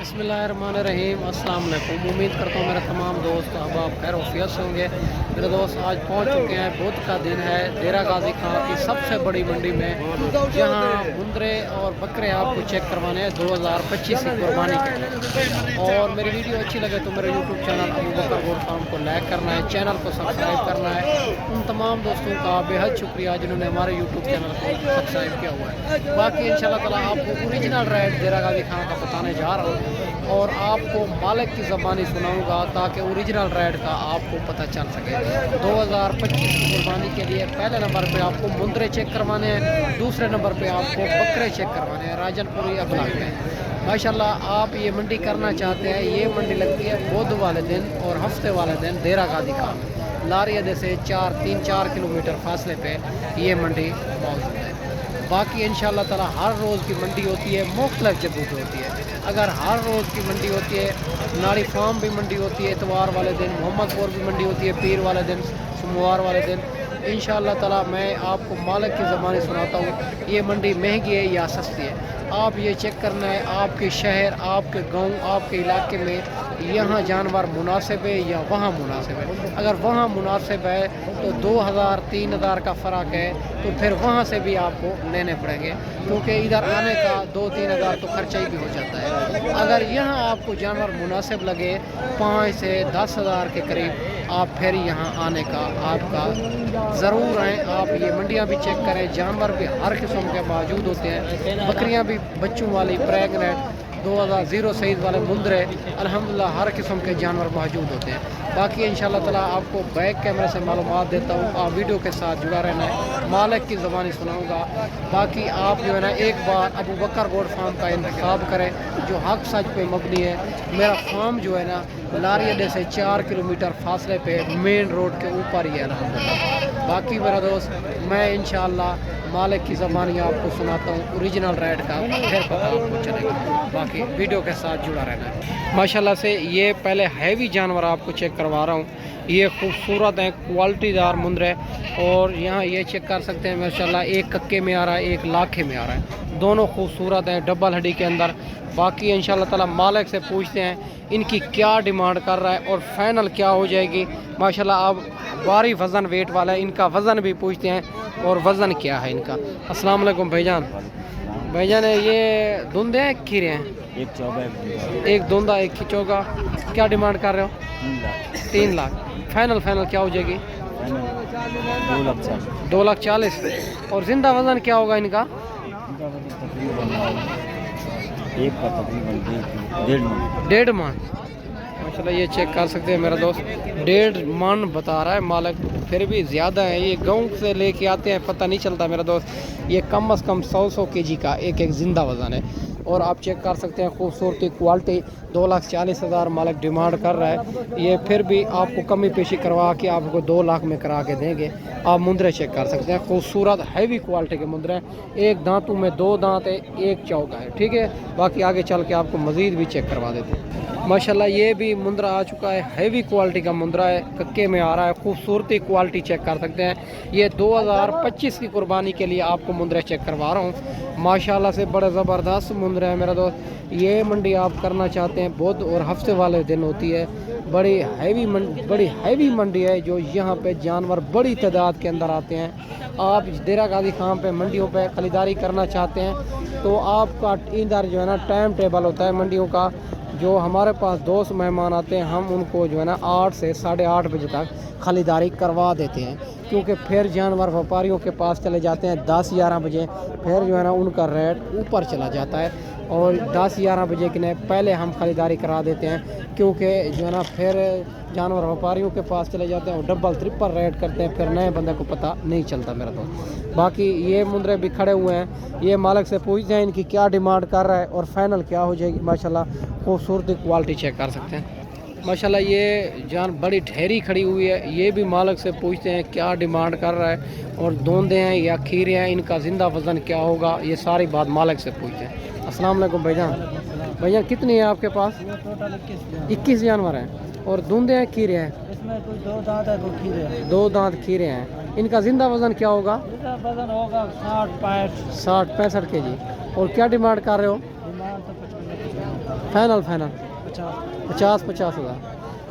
बिस्मिल्लाहिर्रहमानिर्रहीम। अस्सलाम वालेकुम। उम्मीद करता हूँ मेरे तमाम दोस्त अहबाब खैर वफियत से होंगे। मेरे दोस्त आज पहुँच चुके हैं, बुध का दिन है, डेरा गाजी खां की सबसे बड़ी मंडी में, जहाँ मुंदरे और बकरे आपको चेक करवाने हैं 2025 की कुर्बानी के लिए। और मेरी वीडियो अच्छी लगे तो मेरे यूट्यूब चैनल अबू बकर गोट फार्म को लाइक करना है, चैनल को सब्सक्राइब करना है। उन तमाम दोस्तों का बेहद शुक्रिया जिन्होंने हमारे यूट्यूब चैनल को सब्सक्राइब किया हुआ है। बाकी इंशाल्लाह ताला आपको ओरिजिनल रेट डेरा गाजी खां का बताने जा रहा हूँ और आपको मालिक की ज़बानी सुनाऊंगा ताकि ओरिजिनल रेट का आपको पता चल सके। 2025 की कुर्बानी के लिए पहले नंबर पे आपको मुंदरे चेक करवाने हैं, दूसरे नंबर पे आपको बकरे चेक करवाने हैं राजनपुरी अबलाग में। माशाल्लाह आप ये मंडी करना चाहते हैं, ये मंडी लगती है बुध वाले दिन और हफ्ते वाले दिन डेरा गाजी खां में। लारियदे से 3-4 किलोमीटर फासले पे ये मंडी मौजूद है। बाकी इंशाल्लाह ताला हर रोज़ की मंडी होती है, मुख्तलिफ जगहों पे होती है। अगर हर रोज़ की मंडी होती है, नाड़ी फार्म भी मंडी होती है इतवार वाले दिन, मोहम्मदपुर भी मंडी होती है पीर वाले दिन, सोमवार वाले दिन। इंशाल्लाह ताला मैं आपको मालिक की ज़बानी सुनाता हूँ ये मंडी महंगी है या सस्ती है। आप ये चेक करना है आपके शहर, आपके गांव, आपके इलाके में यहाँ जानवर मुनासिब है या वहाँ मुनासिब है। अगर वहाँ मुनासिब है तो 2000-3000 का फ़र्क है, तो फिर वहाँ से भी आपको लेने पड़ेंगे, क्योंकि इधर आने का 2-3 हज़ार तो खर्चा ही भी हो जाता है। अगर यहाँ आपको जानवर मुनासिब लगे 5 से 10 हज़ार के करीब, आप फिर यहाँ आने का आपका ज़रूर आएँ। आप ये मंडियाँ भी चेक करें, जानवर भी हर किस्म के मौजूद होते हैं, बकरियाँ भी बच्चों वाली, प्रेगनेंट, 2000 सईद वाले मुंदरे, अल्हम्दुलिल्लाह हर किस्म के जानवर मौजूद होते हैं। बाकी इंशाल्लाह ताला आपको बैक कैमरे से मालूमात देता हूँ, आप वीडियो के साथ जुड़ा रहना है, मालिक की ज़बानी सुनाऊंगा। बाकी आप जो है ना एक बार अबू बकर गोट फार्म का इंतखाब करें जो हक सच पे मबनी है। मेरा फार्म जो है ना लारियडे से 4 किलोमीटर फासले पे मेन रोड के ऊपर ही है अल्हम्दुलिल्लाह। बाकी मेरा दोस्त मैं इंशाल्लाह मालिक की ज़बानी आपको सुनाता हूँ, ओरिजिनल रेट का फिर पता आपको चलेगा। बाकी वीडियो के साथ जुड़ा रहना है। माशाल्लाह से ये पहले हैवी जानवर आपको चेक करवा रहा हूँ, ये खूबसूरत है, क्वालिटीदार मुंदरे। और यहाँ ये चेक कर सकते हैं माशाल्लाह, एक कक्के में आ रहा है, एक लाखे में आ रहा है, दोनों खूबसूरत हैं, डबल हड्डी के अंदर। बाकी इंशाल्लाह ताला मालिक से पूछते हैं इनकी क्या डिमांड कर रहा है और फाइनल क्या हो जाएगी। माशाल्लाह आप भारी वज़न वेट वाला है, इनका वज़न भी पूछते हैं और वज़न क्या है इनका। अस्सलाम वालेकुम भाईजान। भाईजान ये धुंधे हैं खीरे हैं? एक चौगा, एक धुंधा एक खिचौगा। क्या डिमांड कर रहे हो? 3 लाख। फाइनल क्या हो जाएगी? 2,40,000। और जिंदा वज़न क्या होगा इनका? एक का तकरीबन 1.5 मन। माशाल्लाह ये चेक कर सकते हैं मेरा दोस्त, 1.5 मन बता रहा है मालिक, फिर भी ज़्यादा है। ये गाँव से लेके आते हैं, पता नहीं चलता मेरा दोस्त। ये कम से कम 100 केजी का एक जिंदा वज़न है। और आप चेक कर सकते हैं खूबसूरती, क्वालिटी। 2,40,000 मालिक डिमांड कर रहा है। ये फिर भी आपको कमी पेशी करवा के आपको 2 लाख में करा के देंगे। आप मुंदरे चेक कर सकते हैं, खूबसूरत हैवी क्वालिटी के मुंदरे हैं। एक दांतों में 2 दांत है, एक चौका है, ठीक है। बाकी आगे चल के आपको मज़ीद भी चेक करवा देते हैं। माशाल्लाह ये भी मुंदरा आ चुका है, हैवी क्वालिटी का मुंदरा है, कक्के में आ रहा है। खूबसूरती क्वालिटी चेक कर सकते हैं। ये 2025 की कुर्बानी के लिए आपको मुंदरे चेक करवा रहा हूँ। माशाल्लाह से बड़े ज़बरदस्त मुंदरे हैं मेरा दोस्त। ये मंडी आप करना चाहते हैं बुध और हफ्ते वाले दिन होती है। बड़ी हैवी मंडी है जो यहाँ पे जानवर बड़ी तादाद के अंदर आते हैं। आप डेरा गाजी खां पे मंडियों पे खरीदारी करना चाहते हैं तो आपका इधर जो है ना टाइम टेबल होता है मंडियों का। जो हमारे पास दोस्त मेहमान आते हैं हम उनको जो है ना 8 से 8:30 बजे तक खरीदारी करवा देते हैं, क्योंकि फिर जानवर व्यापारियों के पास चले जाते हैं 10-11 बजे, फिर जो है ना उनका रेट ऊपर चला जाता है। और 10-11 बजे के पहले हम खरीदारी करा देते हैं, क्योंकि जो है ना फिर जानवर व्यापारियों के पास चले जाते हैं और डबल ट्रिपल रेट करते हैं, फिर नए बंदे को पता नहीं चलता मेरा दोस्त। बाकी ये मुंदरे भी खड़े हुए हैं, ये मालिक से पूछते हैं इनकी क्या डिमांड कर रहा है और फाइनल क्या हो जाएगी। माशाल्लाह खूबसूरती क्वालिटी चेक कर सकते हैं। माशाल्लाह ये जान बड़ी ठहरी खड़ी हुई है, ये भी मालिक से पूछते हैं क्या डिमांड कर रहा है और दोंदे हैं या खीरे हैं, इनका ज़िंदा वज़न क्या होगा, ये सारी बात मालिक से पूछते हैं। अस्सलाम वालेकुम भाईजान। भाईजान कितनी है आपके पास? 21 जानवर हैं। और धुंधे हैं खीरे हैं? इसमें कोई 2 दांत है, 2 खीरे हैं। 2 दांत खीरे हैं। इनका जिंदा वज़न क्या होगा? वजन होगा 60-65 60-65 केजी। और क्या डिमांड कर रहे हो? Final final 50 50,000।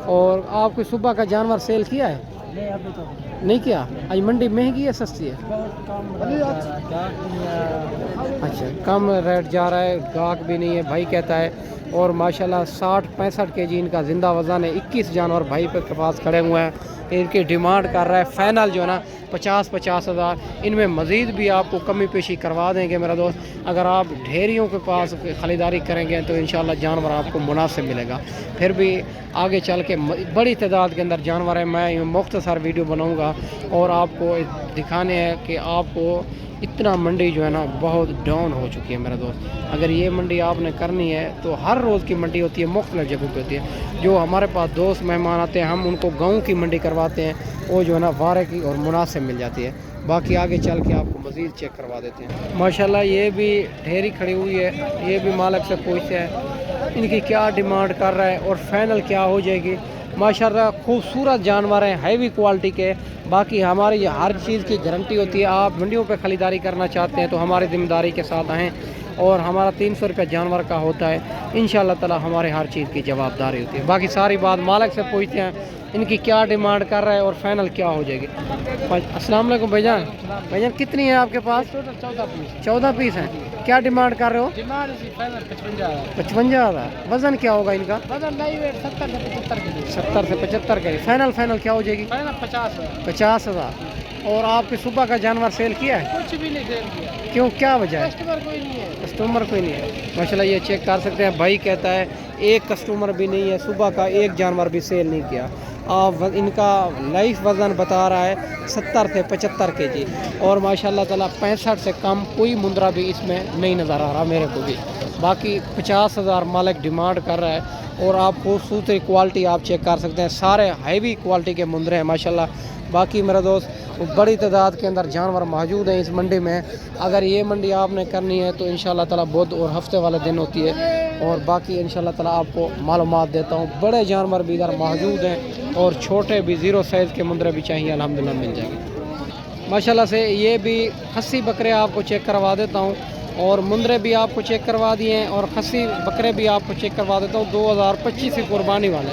और आपको सुबह का जानवर सेल किया है? नहीं अभी तो नहीं किया। आज मंडी महंगी है सस्ती है? बहुत कम अच्छा, कम रेट जा रहा है, गाहक भी नहीं है भाई कहता है। और माशाल्लाह 60-65 केजी इनका ज़िंदा वज़न है। 21 जानवर भाई के पास खड़े हुए हैं। इनकी डिमांड कर रहा है फाइनल जो है ना 50,000। इनमें मज़ीद भी आपको कमी पेशी करवा देंगे मेरा दोस्त। अगर आप ढेरियों के पास ख़रीदारी करेंगे तो इंशाल्लाह जानवर आपको मुनासिब मिलेगा। फिर भी आगे चल के बड़ी तादाद के अंदर जानवर है। मैं मुख्तसर वीडियो बनाऊँगा और आपको दिखाने हैं कि आपको इतना मंडी जो है ना बहुत डाउन हो चुकी है मेरा दोस्त। अगर ये मंडी आपने करनी है तो हर रोज़ की मंडी होती है, मुख्तलिफ जगहों पे होती है। जो हमारे पास दोस्त मेहमान आते हैं हम उनको गाँव की मंडी करवाते हैं, वो जो है ना वारे की और मुनासिब मिल जाती है। बाकी आगे चल के आपको मज़ीद चेक करवा देते हैं। माशाल्लाह ये भी ढेरी खड़ी हुई है, ये भी मालिक से पूछते हैं इनकी क्या डिमांड कर रहा है और फाइनल क्या हो जाएगी। माशाल्लाह खूबसूरत जानवर हैं, हैवी क्वालिटी के। बाकी हमारी हर चीज़ की गारंटी होती है। आप मंडियों पे ख़रीदारी करना चाहते हैं तो हमारी ज़िम्मेदारी के साथ आएँ और हमारा 300 रुपये जानवर का होता है। इंशाल्लाह ताला हमारे हर चीज़ की जवाबदारी होती है। बाकी सारी बात मालिक से पूछते हैं इनकी क्या डिमांड कर रहा है और फाइनल क्या हो जाएगी। अस्सलाम वालेकुम भाईजान। भाईजान कितनी है आपके पास? 14 पीस हैं। क्या डिमांड कर रहे हो? 55,000। वज़न क्या होगा इनका? 70 से 75 के। फाइनल क्या हो जाएगी? 50,000। और आपके सुबह का जानवर सेल किया है? कुछ भी नहीं सेल किया। क्यों, क्या वजह है? कस्टमर कोई नहीं है। कस्टमर कोई नहीं है। माशाल्लाह ये चेक कर सकते हैं, भाई कहता है एक कस्टमर भी नहीं है, सुबह का एक जानवर भी सेल नहीं किया। आप इनका लाइफ वज़न बता रहा है 70 से 75 केजी और माशाल्लाह ताला 65 से कम कोई मुंद्रा भी इसमें नहीं नज़र आ रहा मेरे को भी। बाकी 50,000 मालिक डिमांड कर रहा है और आप खूबसूरत क्वालिटी आप चेक कर सकते हैं। सारे हैवी क्वालिटी के मुंद्रे हैं माशाल्लाह। बाकी मेरा दोस्त बड़ी तादाद के अंदर जानवर मौजूद हैं इस मंडी में। अगर ये मंडी आपने करनी है तो इंशाल्लाह ताला बुध और हफ्ते वाले दिन होती है। और बाकी इंशाल्लाह ताला आपको मालूमात देता हूँ। बड़े जानवर भी इधर मौजूद हैं और छोटे भी 0 साइज़ के मुंद्रे भी चाहिए अल्हम्दुलिल्लाह मिल जाएंगे माशाल्लाह से। ये भी खस्सी बकरे आपको चेक करवा देता हूँ और मुंद्रे भी आपको चेक करवा दिए हैं और खस्सी बकरे भी आपको चेक करवा देता हूँ 2025 की कुर्बानी वाले।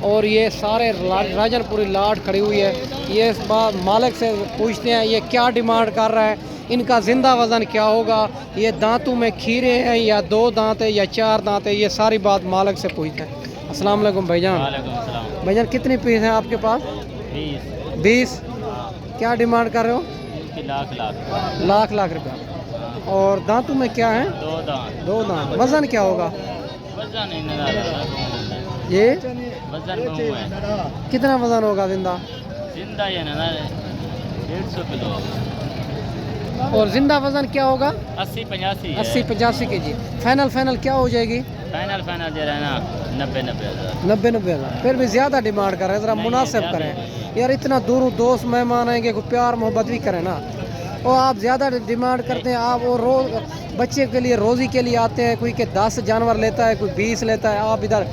और ये सारे राजनपुरी लाट खड़ी हुई है। ये इस बात मालिक से पूछते हैं ये क्या डिमांड कर रहा है, इनका ज़िंदा वज़न क्या होगा, ये दांतों में खीरे हैं या 2 दांत है या 4 दांत है, ये सारी बात मालिक से पूछते हैं। अस्सलाम वालेकुम भाईजान। भाईजान कितने पीस हैं आपके पास? 20। क्या डिमांड कर रहे हो? लाख रुपया। और दांतों में क्या है? 2 दांत। वज़न क्या होगा? ये कितना वज़न होगा जिंदा? 150 किलो। और जिंदा वज़न क्या होगा? 80-85 केजी। फाइनल क्या हो जाएगी? फाइनल जो है ना 90,000। फिर भी ज़्यादा डिमांड कर रहे हैं, ज़रा मुनासिब करें यार। इतना दूर दोस्त मेहमान आएंगे, कोई प्यार मोहब्बत भी करें ना। और आप ज़्यादा डिमांड करते हैं। आप वो रोज़ बच्चे के लिए रोज़ी के लिए आते हैं, कोई के 10 जानवर लेता है, कोई 20 लेता है। आप इधर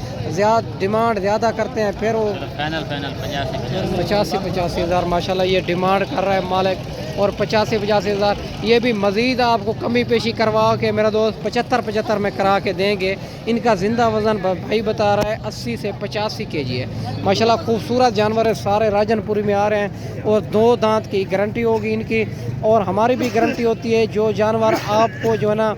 डिमांड ज़्यादा करते हैं। फिर वो फाइनल 85,000 माशाल्लाह ये डिमांड कर रहा है मालिक। और 85,000 ये भी मज़ीद आपको कमी पेशी करवा के मेरा दोस्त 75 में करा के देंगे। इनका ज़िंदा वज़न भाई बता रहा है 80 से 85 केजी है माशाल्लाह। खूबसूरत जानवर है, सारे राजनपुरी में आ रहे हैं और 2 दांत की गारंटी होगी इनकी और हमारी भी गारंटी होती है। जो जानवर आपको जो है ना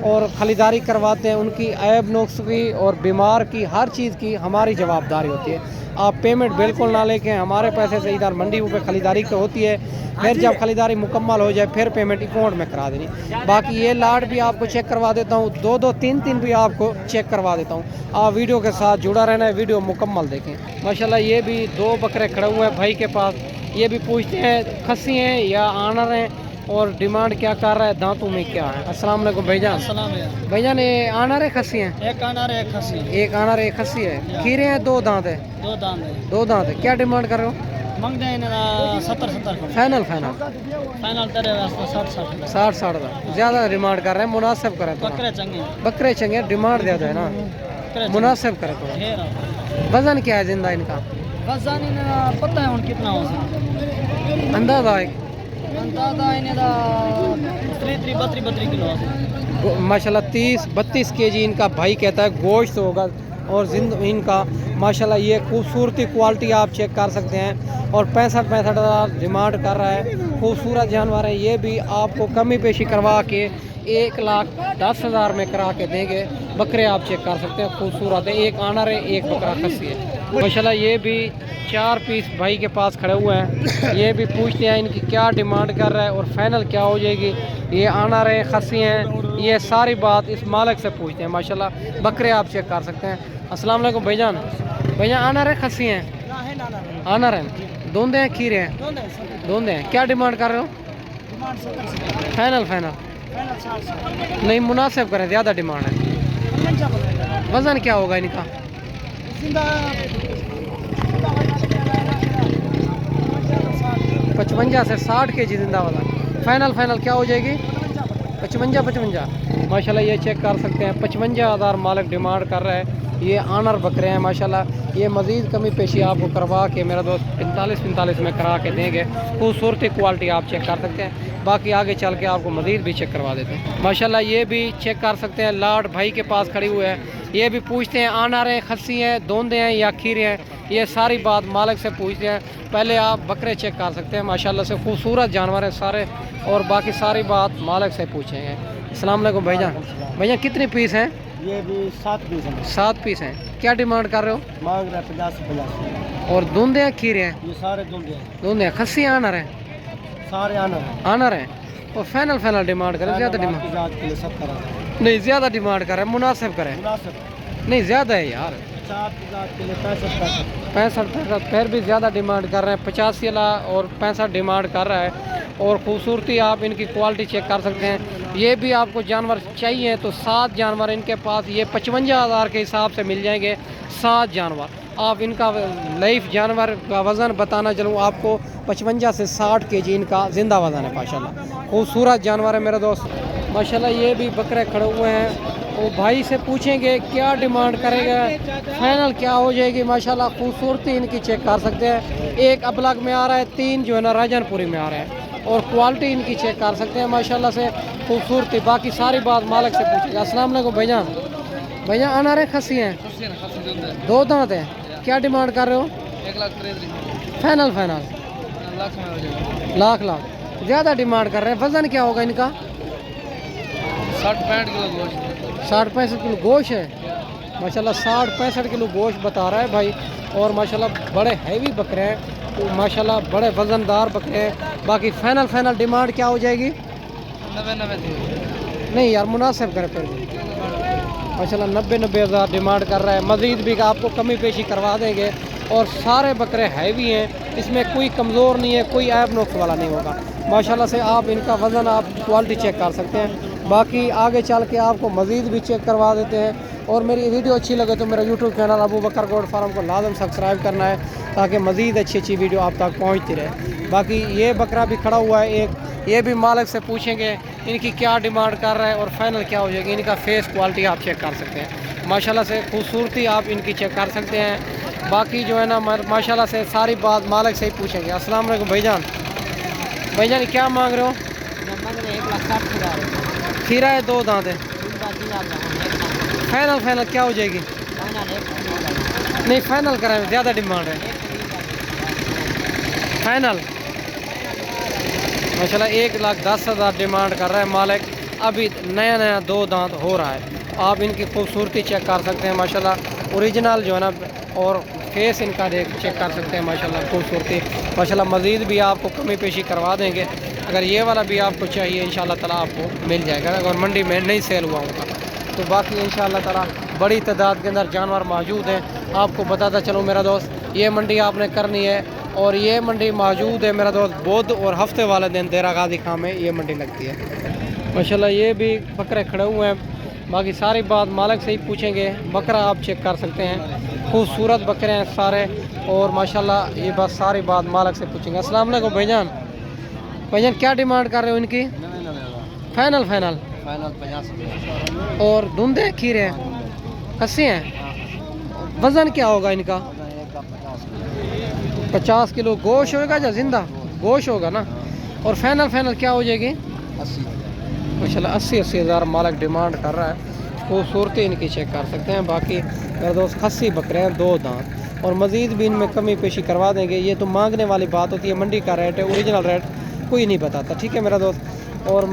और ख़रीदारी करवाते हैं उनकी ऐब नुक्स की और बीमार की हर चीज़ की हमारी जवाबदारी होती है। आप पेमेंट बिल्कुल ना लेके हमारे पैसे से इधर मंडी पे ख़रीदारी होती है। फिर जब ख़रीदारी मुकम्मल हो जाए फिर पेमेंट अकाउंट में करा देनी। बाकी ये लाट भी आपको चेक करवा देता हूँ, 2 3 भी आपको चेक करवा देता हूँ। आप वीडियो के साथ जुड़ा रहना है, वीडियो मुकम्मल देखें। माशाल्लाह ये भी 2 बकरे खड़े हुए हैं भाई के पास। ये भी पूछते हैं खस्सी हैं या आनर हैं और डिमांड क्या कर रहा है, दांतों में क्या है। अस्सलाम वालेकुम भाईजान। भाईजान ये आनर है खस्सी हैं? एक आनर है, एक खस्सी। एक आनर एक खस्सी है। खीरे हैं 2 दांत है? 2 दांत है। क्या डिमांड कर रहे हो? मंग दें 70 फाइनल तेरे वास्ते 60 का ज़्यादा डिमांड कर रहे हैं, मुनासिब करें। बकरे चंगे डिमांड ज़्यादा है ना, मुनासिब करें थोड़ा। वज़न क्या है जिंदा इनका? वज़न पता है कितना हो सकता? अंदाज़ा है बत्री किलो माशाल्लाह 30-32 केजी इनका भाई कहता है गोश्त होगा। और इनका माशाल्लाह ये खूबसूरती क्वालिटी आप चेक कर सकते हैं। और 65 हज़ार डिमांड कर रहा है। खूबसूरत जानवर है, ये भी आपको कमी पेशी करवा के 1,10,000 में करा के देंगे। बकरे आप चेक कर सकते हैं, खूबसूरत है। एक आनर है, एक बकरा खस्सी है माशाल्लाह। ये भी 4 पीस भाई के पास खड़े हुए हैं। ये भी पूछते हैं इनकी क्या डिमांड कर रहा है और फाइनल क्या हो जाएगी। ये आनर है, खस्सी हैं, ये सारी बात इस मालिक से पूछते हैं माशाल्लाह। बकरे आप चेक कर सकते हैं। अस्सलाम वालेकुम भाईजान। भैया आनर है, खस्सी हैं? आनर हैं, दोंदे हैं, खीरे हैं? दोंदे हैं। क्या डिमांड कर रहे हो? फाइनल नहीं, मुनासिब करें, ज़्यादा डिमांड है। वज़न क्या होगा इनका? 55 से 60 केजी जिंदा वाला। फाइनल क्या हो जाएगी? 55 माशाल्लाह। ये चेक कर सकते हैं, 55,000 मालिक डिमांड कर रहा है। ये आनर बकरे हैं माशाल्लाह। ये मज़ीद कमी पेशी आपको करवा के मेरा दोस्त 45 में करा के देंगे। खूबसूरती क्वालिटी आप चेक कर सकते हैं। बाकी आगे चल के आपको मज़ीद भी चेक करवा देते हैं माशाल्लाह। ये भी चेक कर सकते हैं, लाड भाई के पास खड़ी हुई है। ये भी पूछते हैं आनर हैं, खस्सी हैं, दोंदे हैं या खीरे हैं। ये सारी बात मालिक से पूछते हैं। पहले आप बकरे चेक कर सकते हैं माशाल्लाह से, खूबसूरत जानवर हैं सारे। और बाकी सारी बात मालिक से पूछेंगे। अस्सलाम वालेकुम भाईजान। भैया कितने पीस हैं? ये भी 7 पीस है। 7 पीस हैं। क्या डिमांड कर रहे हो? मांग रहा है 50 से 50। और दोंदे हैं, खीरे हैं? ये सारे दोंदे हैं। दोंदे हैं, खस्सी आनर हैं? सारे आनर हैं। आनर हैं। और फाइनल डिमांड करें, ज़्यादा डिमांड नहीं, ज़्यादा डिमांड करें, मुनासिब करें। नहीं ज़्यादा है यार, 65 फिर भी ज़्यादा डिमांड कर रहे हैं। 85 और 65 डिमांड कर रहा है। और खूबसूरती आप इनकी क्वालिटी चेक कर सकते हैं। ये भी आपको जानवर चाहिए तो 7 जानवर इनके पास ये 55,000 के हिसाब से मिल जाएंगे। 7 जानवर आप इनका लाइफ जानवर का वज़न बताना चलूँ आपको, 55 से 60 केजी इनका ज़िंदा वज़न है माशाल्लाह। खूबसूरत जानवर है मेरे दोस्त माशाल्लाह। ये भी बकरे खड़े हुए हैं। वो भाई से पूछेंगे क्या डिमांड करेगा, फाइनल क्या हो जाएगी माशाल्लाह। खूबसूरती इनकी चेक कर सकते हैं। एक अबलग में आ रहा है, 3 जो है ना राजनपुरी में आ रहा है। और क्वालिटी इनकी चेक कर सकते हैं माशाल्लाह से, खूबसूरती। बाकी सारी बात मालिक से पूछेंगे। अस्सलाम वालेकुम भाईजान। भैया आनर है, खस्सी हैं? 2 दांत हैं। क्या डिमांड कर रहे हो? 1,63,000 फाइनल लाख ज़्यादा डिमांड कर रहे हैं। वज़न क्या होगा इनका? 60-65 किलो गोश्त। 60-65 किलो गोश्त है माशाल्लाह। 60-65 किलो गोश्त बता रहा है भाई। और माशाल्लाह बड़े हैवी बकरे हैं तो माशाल्लाह, बड़े वज़नदार बकरे हैं। बाकी फाइनल डिमांड क्या हो जाएगी? 90 नहीं यार, मुनासिब करें फिर भी माशाल्लाह। 90 हज़ार डिमांड कर रहा है। मज़ीद भी आपको कमी पेशी करवा देंगे। और सारे बकरे हैवी हैं, इसमें कोई कमज़ोर नहीं है, कोई ऐब नुक्स वाला नहीं होगा माशाल्लाह से। आप इनका वज़न आप क्वालिटी चेक कर सकते हैं। बाकी आगे चल के आपको मज़ीद भी चेक करवा देते हैं। और मेरी वीडियो अच्छी लगे तो मेरा यूट्यूब चैनल अबू बकर गोट फार्म को लाजम सब्सक्राइब करना है, ताकि मज़ीद अच्छी वीडियो आप तक पहुँचती रहे। बाकी ये बकरा भी खड़ा हुआ है एक, ये भी मालिक से पूछेंगे इनकी क्या डिमांड कर रहा है और फाइनल क्या हो जाएगी। इनका फेस क्वालिटी आप चेक कर सकते हैं माशाल्लाह से, खूबसूरती आप इनकी चेक कर सकते हैं। बाकी जो है ना माशाल्लाह से सारी बात मालिक से ही पूछेंगे। अस्सलाम वालेकुम भाईजान। भाईजान क्या मांग रहे हो? 1,60,000। खीरा है, 2 दांत है। फाइनल क्या हो जाएगी? नहीं, फाइनल करें, ज़्यादा डिमांड है। फाइनल माशाल्लाह 1,10,000 डिमांड कर रहा है मालिक। अभी नया 2 दांत हो रहा है। आप इनकी खूबसूरती चेक कर सकते हैं माशाल्लाह। ओरिजिनल जो है ना, और फेस इनका चेक कर सकते हैं माशाल्लाह। खूबसूरती माशाल्लाह। मज़ीद भी आपको कमी पेशी करवा देंगे। अगर ये वाला भी आपको चाहिए इंशाल्लाह ताला आपको मिल जाएगा, अगर मंडी में नहीं सेल हुआ होगा तो। बाकी इंशाल्लाह ताला बड़ी तादाद के अंदर जानवर मौजूद हैं। आपको बताता चलूँ मेरा दोस्त, ये मंडी आपने करनी है। और ये मंडी मौजूद है मेरा दोस्त बुध और हफ्ते वाले दिन देरा गाजी खां में ये मंडी लगती है माशाल्लाह। ये भी बकरे खड़े हुए हैं। बाकी सारी बात मालिक से ही पूछेंगे। बकरा आप चेक कर सकते हैं, खूबसूरत बकरे हैं सारे। और माशाल्लाह ये बस सारी बात मालिक से पूछेंगे। अस्सलाम वालेकुम भाईजान। भाईजान क्या डिमांड कर रहे हो इनकी? फाइनल 50। और धुंधे खीरे हैं, खस्सी हैं? वज़न क्या होगा इनका? 50 किलो गोश्त होगा या जिंदा गोश्त होगा ना? اور فائنل کیا ہو جائے گی؟ 80 ماشاءاللہ 80 ہزار مالک ڈیمانڈ کر رہا ہے. خوبصورتی ان کی چیک کر سکتے ہیں. باقی میرے دوست خصی بکرے ہیں 2 دانت اور مزید بھی ان میں کمی پیشی کروا دیں گے. یہ تو مانگنے والی بات ہوتی ہے, منڈی کا ریٹ ہے, اوریجنل ریٹ کوئی نہیں بتاتا. ٹھیک ہے میرا دوست, اور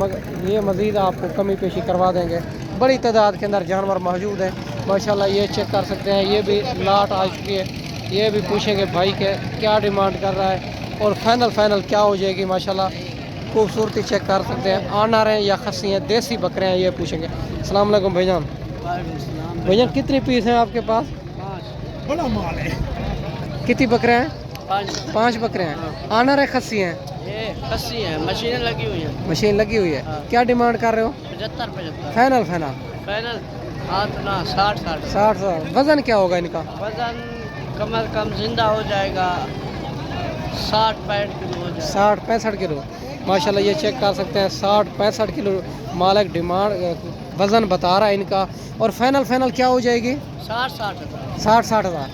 یہ مزید آپ کو کمی پیشی کروا دیں گے. بڑی تعداد کے اندر جانور موجود ہیں ماشاءاللہ, یہ چیک کر سکتے ہیں. یہ بھی لاٹ آ چکی ہے. یہ بھی پوچھیں گے بھائی کے کیا ڈیمانڈ کر رہا ہے اور فائنل کیا ہو جائے گی. ماشاءاللہ خوبصورتی چیک کر سکتے ہیں. آنر ہیں یا خصی ہیں, دیسی بکرے ہیں, یہ پوچھیں گے. السلام علیکم بھائی جان. بھائی جان کتنے پیس ہیں آپ کے پاس؟ 5 بڑا مال ہے. کتنی بکرے ہیں؟ 5 بکرے ہیں. آنر ہے خصی ہیں؟ یہ خصی ہیں, مشینیں لگی ہوئی ہیں. مشین لگی ہوئی ہے. کیا ڈیمانڈ کر رہے ہو؟ 75 فائنل فائنل ہاتھ نا 60 60. وزن کیا ہوگا ان کا؟ وزن کم از کم زندہ ہو جائے گا 60-65 کلو ہو جائے گا. 60-65 کلو. ماشاءاللہ یہ چیک کر سکتے ہیں 60-65 کلو مالک ڈیمانڈ وزن بتا رہا ہے ان کا. اور فائنل کیا ہو جائے گی؟ 60 ہزار.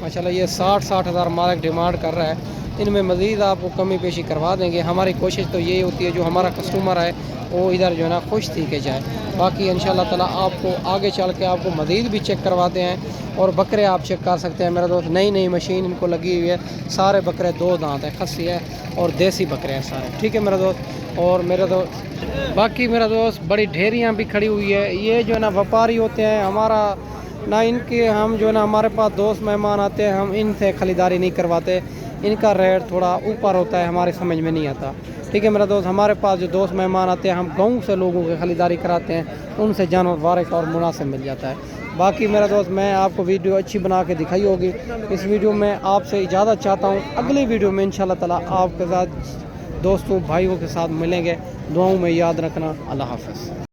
ماشاءاللہ یہ 60 ہزار مالک ڈیمانڈ کر رہا ہے. ان میں مزید آپ کو کمی پیشی کروا دیں گے. ہماری کوشش تو یہی ہوتی ہے جو ہمارا کسٹمر ہے وہ ادھر جو ہے نا خوش تھی کے جائے. باقی انشاءاللہ تعالیٰ آپ کو آگے چل کے آپ کو مزید بھی چیک کرواتے ہیں. اور بکرے آپ چیک کر سکتے ہیں میرے دوست, نئی مشین ان کو لگی ہوئی ہے. سارے بکرے 2 دانت ہیں, خصی ہے اور دیسی بکرے ہیں سارے. ٹھیک ہے میرے دوست. اور میرے دوست باقی میرا دوست بڑی ڈھیریاں بھی کھڑی ہوئی ہے. یہ جو ہے نا وپاری ہوتے ہیں ہمارا نہ, ان کے ہم جو ہے نا ہمارے پاس دوست مہمان آتے ہیں ہم ان سے خریداری نہیں کرواتے. ان کا ریٹ تھوڑا اوپر ہوتا ہے, ہمارے سمجھ میں نہیں آتا. ٹھیک ہے میرا دوست. ہمارے پاس جو دوست مہمان آتے ہیں ہم گاؤں سے لوگوں کی خریداری کراتے ہیں, ان سے جانور وارث اور مناسب مل جاتا ہے. باقی میرا دوست میں آپ کو ویڈیو اچھی بنا کے دکھائی ہوگی. اس ویڈیو میں آپ سے اجازت چاہتا ہوں. اگلی ویڈیو میں انشاءاللہ تعالیٰ آپ کے ساتھ دوستوں بھائیوں کے ساتھ ملیں گے. دعاؤں میں یاد رکھنا. اللہ حافظ.